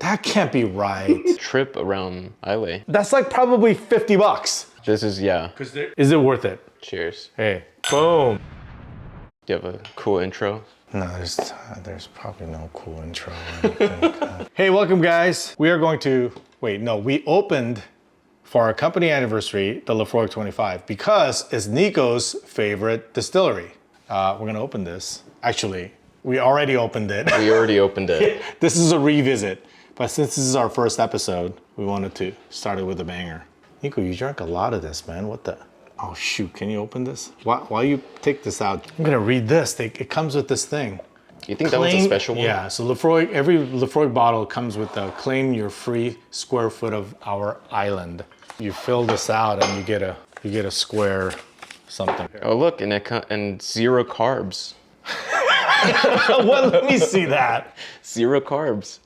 That can't be right. Trip around Islay. That's like probably $50. This is, yeah. Is it worth it? Cheers. Hey, boom. Do you have a cool intro? No, there's probably no cool intro. I don't think. Hey, welcome guys. We are going to, we opened for our company anniversary, the Laphroaig 25, because it's Nico's favorite distillery. We're gonna open this. Actually, we already opened it. We already opened it. This is a revisit, but since this is our first episode, we wanted to start it with a banger. Nico, you drank a lot of this, man. What the? Oh shoot, can you open this? While you take this out, I'm gonna read this. It comes with this thing. You think that was a special one? Yeah, so Laphroaig, every Laphroaig bottle comes with the claim your free square foot of our island. You fill this out and you get a square something. Oh look, and 0 carbs. Well, let me see that. 0 carbs.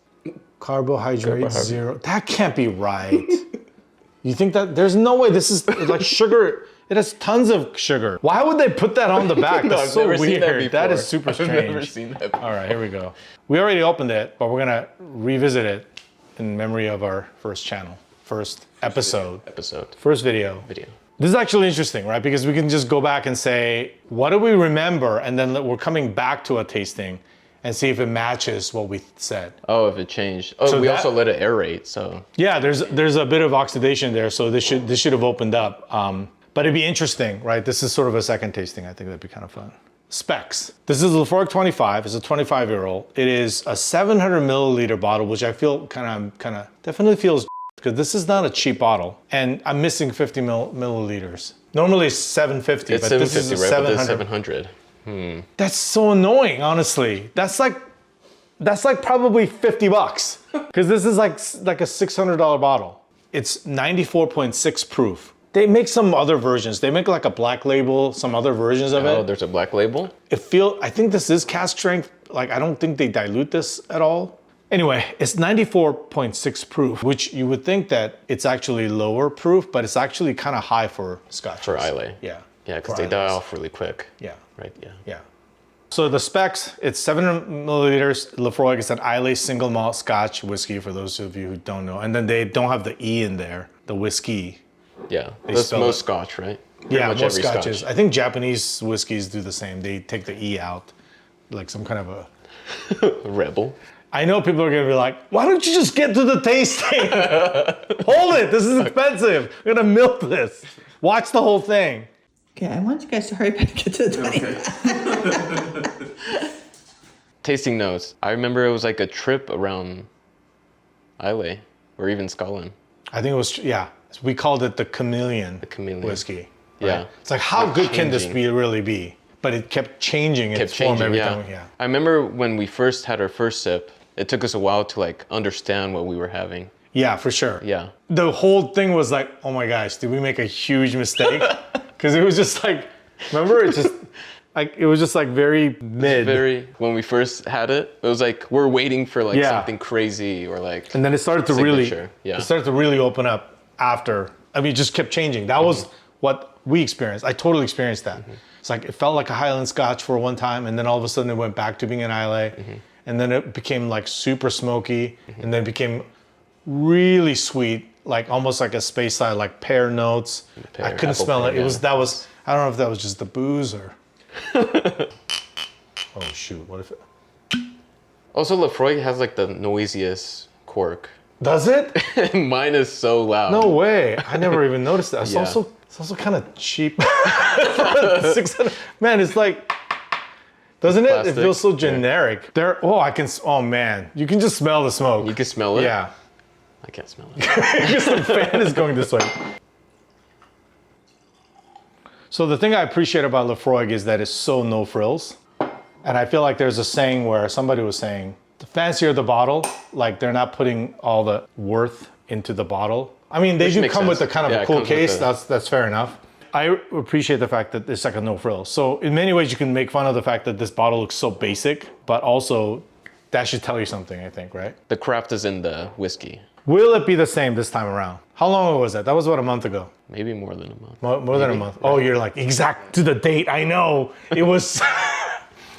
Carbohydrate 0. That can't be right. You think that? There's no way. This is like sugar. It has tons of sugar. Why would they put that on the back? That's I've so never seen that weird. That is super strange. I've never seen that before. All right, here we go. We already opened it, but we're gonna revisit it in memory of our first channel, first episode, first video. This is actually interesting, right? Because we can just go back and say, what do we remember? And then we're coming back to a tasting and see if it matches what we said. Oh, if it changed. Oh, so we also let it aerate, so. Yeah, there's a bit of oxidation there, so this should have opened up. But it'd be interesting, right? This is sort of a second tasting. I think that'd be kind of fun. Specs. This is Laphroaig 25. It's a 25-year-old. It is a 700 milliliter bottle, which I feel kind of definitely feels because this is not a cheap bottle, and I'm missing 50 milliliters. Normally it's 750, it's but 750, this is right? 700. But 700. That's so annoying, honestly. That's like probably $50 because this is like a $600 bottle. It's 94.6 proof. They make some other versions. They make like a black label, some other versions of it. Oh, there's a black label? I think this is cask strength. Like, I don't think they dilute this at all. Anyway, it's 94.6 proof, which you would think that it's actually lower proof, but it's actually kind of high for Scotch. For Islay. Yeah. Yeah, because they die off really quick. Yeah. Right, yeah. Yeah. So the specs, it's 700 milliliters. Laphroaig is an Islay single malt Scotch whiskey, for those of you who don't know. And then they don't have the E in there, the whiskey. Yeah, that's most Scotch, right? Yeah, most Scotches. I think Japanese whiskeys do the same. They take the E out, like some kind of a... rebel. I know people are gonna be like, why don't you just get to the tasting? Hold it, this is expensive. I'm gonna milk this. Watch the whole thing. Okay, I want you guys to hurry up and get to the 20. Tasting notes. I remember it was like a trip around Islay, or even Scotland. I think it was, yeah. We called it the chameleon whiskey. Right? Yeah. It's like, how good can this really be? But it kept changing its form every time. Yeah. I remember when we first had our first sip, it took us a while to like understand what we were having. Yeah, for sure. Yeah. The whole thing was like, oh my gosh, did we make a huge mistake? Because it was just like, remember, it was just like very mid. When we first had it, it was like, we're waiting for like something crazy or like. And then it started to really open up after. I mean, it just kept changing. That was what we experienced. I totally experienced that. It's like, it felt like a Highland Scotch for one time, and then all of a sudden it went back to being an Islay, and then it became like super smoky, and then became really sweet, like almost like a space side, like pear notes. I couldn't smell it. I don't know if that was just the booze or. Oh shoot! What if it? Also, Laphroaig has like the noisiest cork. Does it? Mine is so loud. No way! I never even noticed that. It's also kind of cheap. 600. Man, it's like, doesn't it? Plastic. It feels so generic. Yeah. Oh man, you can just smell the smoke. You can smell it? Yeah. I can't smell it. Because the fan is going this way. So the thing I appreciate about Laphroaig is that it's so no frills. And I feel like there's a saying where somebody was saying, the fancier the bottle, like they're not putting all the worth into the bottle. I mean, they do come with a kind of a cool case. That's fair enough. I appreciate the fact that it's like a no frills. So in many ways you can make fun of the fact that this bottle looks so basic, but also that should tell you something, I think, right? The craft is in the whiskey. Will it be the same this time around? How long ago was that? That was about a month ago. Maybe more than a month. More than a month. Oh, you're like exact to the date. I know. It was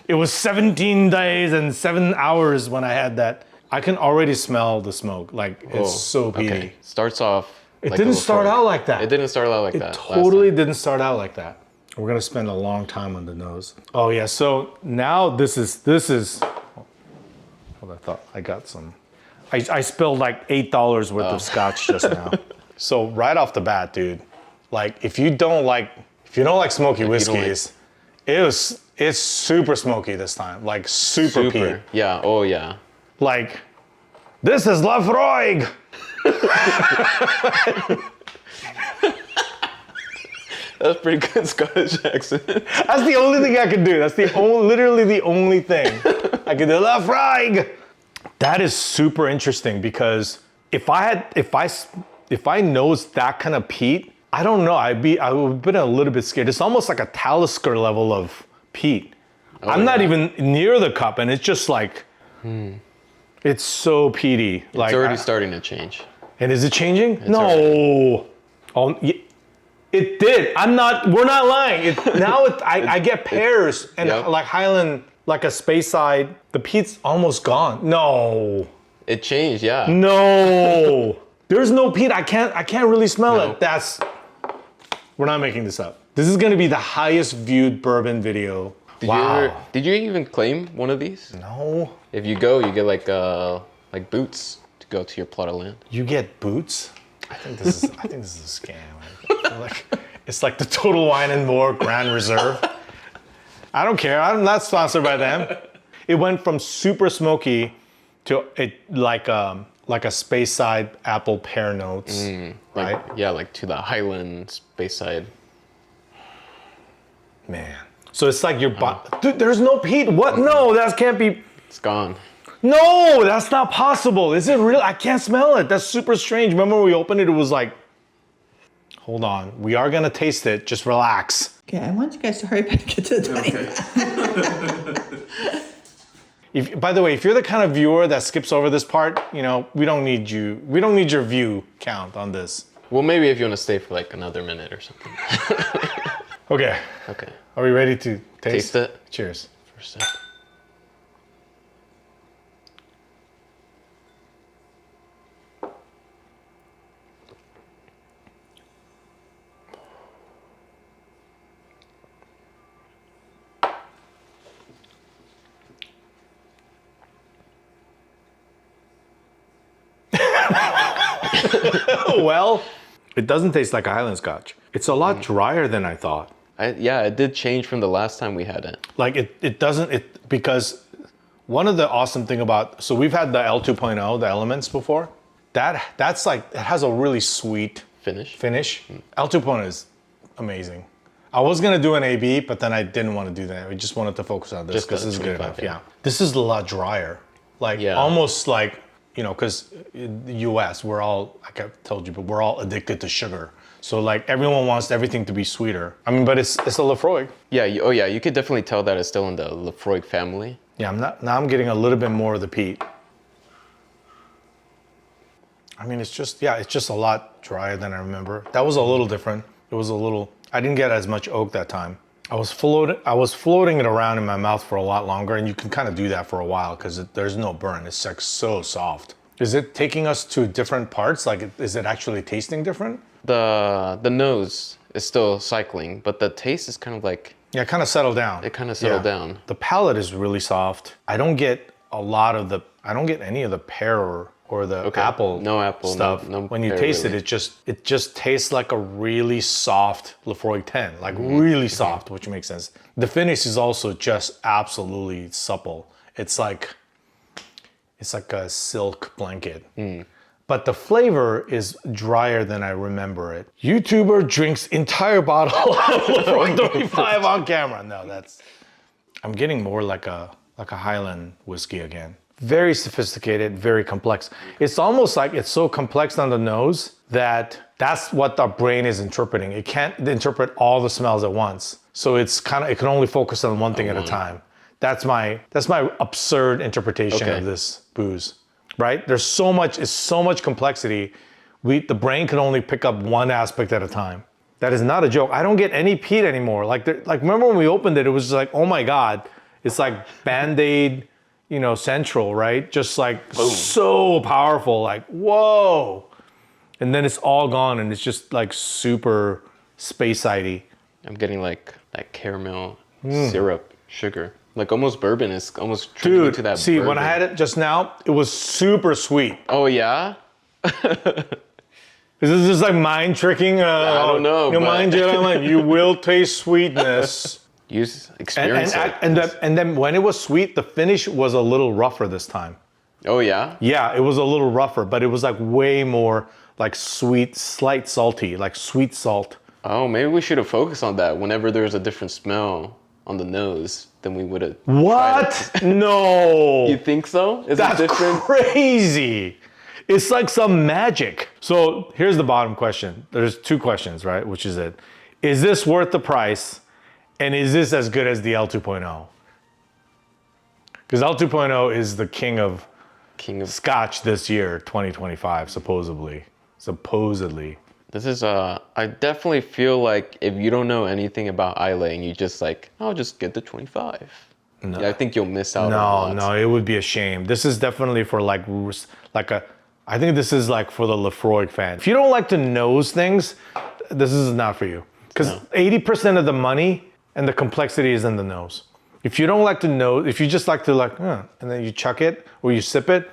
17 days and 7 hours when I had that. I can already smell the smoke. Like it's so peaty. Okay. Starts off. It like didn't a start Laphroaig. out like that. It didn't start out like It that. totally didn't start out like that. We're gonna spend a long time on the nose. Oh yeah, so now this is, well, I thought I got some. I spilled like $8 worth of Scotch just now. So right off the bat, dude, like if you don't like smoky whiskeys, it's super smoky this time. Like super peat. Yeah. Oh yeah. Like this is Laphroaig. That's pretty good Scottish accent. That's the only thing I can do. That's literally the only thing I can do. Laphroaig. That is super interesting because if I nosed that kind of peat, I don't know. I would have been a little bit scared. It's almost like a Talisker level of peat. I'm not even near the cup, and it's just like it's so peaty. It's already starting to change. And is it changing? No. Oh, it did. We're not lying. I get pears and like Highland, like a Speyside, the peat's almost gone. No. It changed, yeah. No. There's no peat. I can't really smell it. We're not making this up. This is gonna be the highest viewed bourbon video. Did you even claim one of these? No. If you go, you get like boots to go to your plot of land. You get boots? I think this is a scam. I feel like it's like the Total Wine and More Grand Reserve. I don't care. I'm not sponsored by them. It went from super smoky to like a Speyside apple pear notes, right? Like to the Highland Speyside. Man. So it's like dude, there's no peat. What? No, that can't be. It's gone. No, that's not possible. Is it real? I can't smell it. That's super strange. Remember when we opened it, it was like, hold on. We are going to taste it. Just relax. Okay, I want you guys to hurry up and get to the 20. By the way, if you're the kind of viewer that skips over this part, we don't need you. We don't need your view count on this. Well, maybe if you want to stay for like another minute or something. Okay. Okay. Are we ready to taste it? Cheers. First sip. Well, it doesn't taste like a Highland Scotch. It's a lot drier than I thought. It did change from the last time we had it. Like it doesn't, because one of the awesome thing about, so we've had the L2.0, the Elements before. That's like, it has a really sweet finish. L2.0 is amazing. I was gonna do an AB, but then I didn't want to do that. We just wanted to focus on this because this is good enough. Yeah. This is a lot drier. Like almost like, because in the US, we're all, like I told you, but we're all addicted to sugar. So like everyone wants everything to be sweeter. I mean, but it's a Laphroaig. Yeah, you could definitely tell that it's still in the Laphroaig family. Yeah, I'm getting a little bit more of the peat. I mean, it's just a lot drier than I remember. That was a little different. I didn't get as much oak that time. I was floating it around in my mouth for a lot longer, and you can kind of do that for a while because there's no burn. It's like so soft. Is it taking us to different parts? Like, is it actually tasting different? The nose is still cycling, but the taste is kind of like... Yeah, it kind of settled down. It kind of settled down. The palate is really soft. I don't get any of the pear or the apple. No apple stuff. No when you pear, taste really. it just tastes like a really soft Laphroaig 10, like really soft, which makes sense. The finish is also just absolutely supple. It's like a silk blanket. But the flavor is drier than I remember it. YouTuber drinks entire bottle of Laphroaig 35 on camera. No, I'm getting more like a Highland whiskey again. Very sophisticated, very complex. It's almost like it's so complex on the nose that's what the brain is interpreting. It can't interpret all the smells at once. So it can only focus on one thing at a time. That's my absurd interpretation of this booze, right? It's so much complexity. The brain can only pick up one aspect at a time. That is not a joke. I don't get any peat anymore. Like remember when we opened it, it was just like, oh my God, it's like Band-Aid, you know, central, right? Just like so powerful, like, whoa. And then it's all gone and it's just like super space-sidey. I'm getting like that caramel syrup sugar. Like almost bourbon is almost turning into that see, bourbon. when I had it just now, it was super sweet. Oh, yeah? Is this just like mind tricking? I don't know. Your mind Jedi, you will taste sweetness. Experience it. And then when it was sweet, the finish was a little rougher this time. Oh, yeah? Yeah, it was a little rougher, but it was like way more like sweet, slight salty, like sweet salt. Oh, maybe we should have focused on that. Whenever there's a different smell on the nose, then we would have. What? No. You think so? Is That's it different? crazy. It's like some magic. So here's the bottom question. There's two questions, right? Which is it? Is this worth the price? And is this as good as the L 2.0? Because L 2.0 is the king of Scotch this year, 2025, supposedly. Supposedly. This is, I definitely feel like if you don't know anything about Islay and you just like, I'll just get the 25. No. Yeah, I think you'll miss out on No, it would be a shame. This is definitely for I think this is like for the Laphroaig fan. If you don't like to nose things, this is not for you. Because 80% of the money and the complexity is in the nose. If you don't like to nose, if you just like to like, and then you chuck it or you sip it,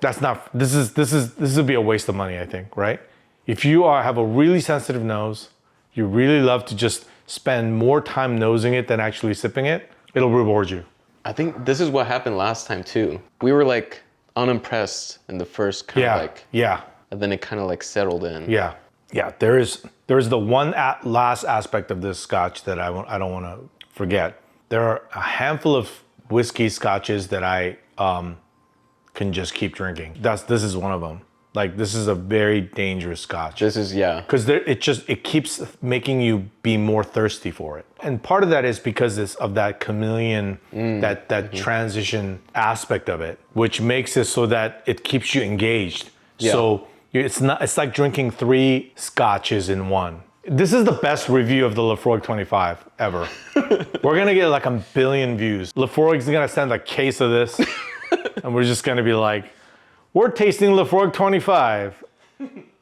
that's not, this would be a waste of money, I think, right? If you have a really sensitive nose, you really love to just spend more time nosing it than actually sipping it, it'll reward you. I think this is what happened last time too. We were like unimpressed in the first kind of like, and then it kind of like settled in. Yeah. There is the one last aspect of this Scotch that I don't want to forget. There are a handful of whiskey Scotches that I can just keep drinking. This is one of them. Like, this is a very dangerous Scotch. This is, because it keeps making you be more thirsty for it. And part of that is because of that chameleon, that transition aspect of it, which makes it so that it keeps you engaged. Yeah. So it's like drinking 3 Scotches in one. This is the best review of the Laphroaig 25 ever. We're gonna get like 1 billion views. Laphroaig's gonna send a case of this, and we're just gonna be like, we're tasting Laphroaig 25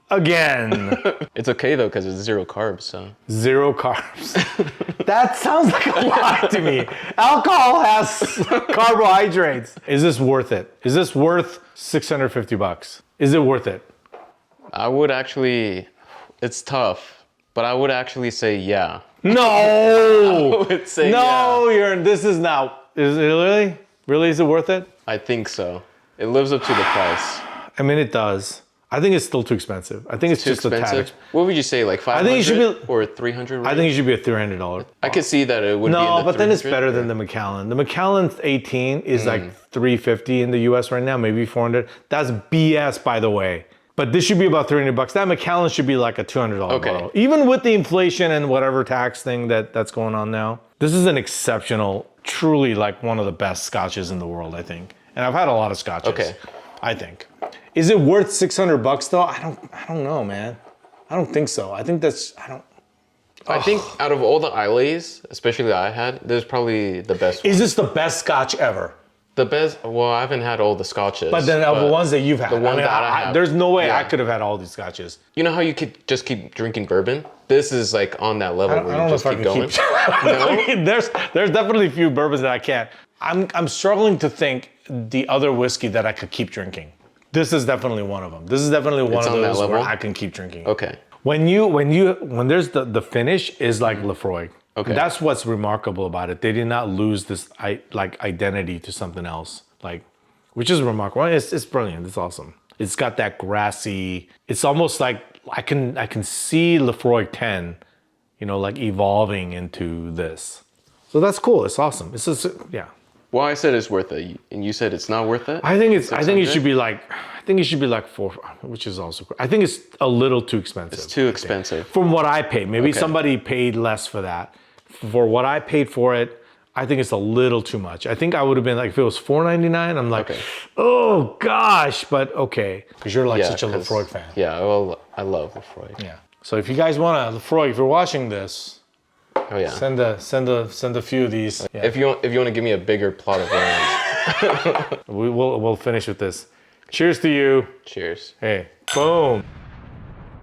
again. It's okay though, because it's 0 carbs, so. 0 carbs. That sounds like a lot to me. Alcohol has carbohydrates. Is this worth it? Is this worth $650? Is it worth it? I would actually, it's tough, but I would actually say yeah. No! I would say yeah. This is not, is it really? Really, is it worth it? I think so. It lives up to the price. I mean, it does. I think it's still too expensive. I think it's just expensive. A tad. What would you say, like 500? I think it should be, or 300? Right? I think it should be a $300. I could see that it would be. No, but then it's better than the Macallan. The Macallan 18 is like $350 in the US right now, maybe 400. That's BS, by the way. But this should be about $300. That Macallan should be like a $200 bottle. Even with the inflation and whatever tax thing that's going on now. This is an exceptional, truly like one of the best Scotches in the world, I think. And I've had a lot of Scotches, I think. Is it worth $600 though? I don't know, man. I don't think so. I think I think out of all the Isleys, especially that I had, this is probably the best one. Is this the best Scotch ever? The best, well, I haven't had all the Scotches. But then of the ones that you've had, the one that I have, there's no way I could have had all these Scotches. You know how you could just keep drinking bourbon? This is like on that level where you just keep going. No? There's definitely a few bourbons that I can't. I'm struggling to think the other whiskey that I could keep drinking. This is definitely one of them. This is definitely one of those where I can keep drinking. Okay. When there's the finish is like Laphroaig. Okay. That's what's remarkable about it. They did not lose this identity to something else, which is remarkable. It's brilliant. It's awesome. It's got that grassy. It's almost like I can see Laphroaig 10, like evolving into this. So that's cool. It's awesome. It's just Well, I said it's worth it, and you said it's not worth it. I think it should be like 4, which is also. I think it's a little too expensive. It's too expensive. From what I paid. Maybe somebody paid less for that. For what I paid for it, I think it's a little too much. I think I would have been like, if it was $4.99, I'm like, oh gosh, but okay. Because you're like such a Laphroaig fan. Yeah, well, I love Laphroaig. Yeah. So if you guys want a Laphroaig, if you're watching this, send a few of these. If you want to give me a bigger plot of land. We'll finish with this. Cheers to you. Cheers. Hey, boom.